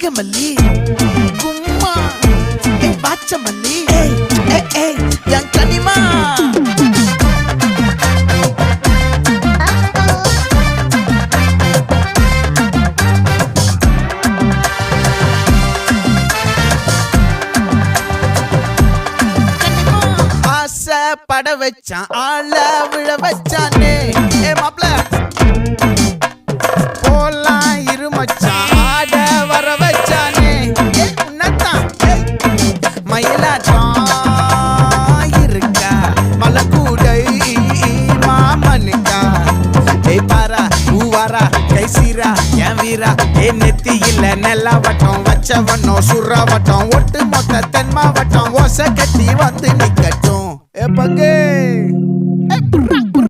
நாகமல்லி கும்மா பாச்சமல்லி என் கனிமா பட வச்சான் ஆள விழ வச்சானே மாப்ள போலாம் இருமச்சான் ஆட வர வச்சானே உன்னதான் மயிலாட்டம் இருக்கா மலக்கூடை மாமனுக்கா பாரா பூவாரா கைசீரா என் வீரா நெத்தி இல்ல நெல்லா வட்டம் வச்சவனும் சுறா வட்டம் ஒட்டு மொத்த தென் மாவட்டம் ஓசை கட்டி வந்து நிக்கட்டும் பங்கே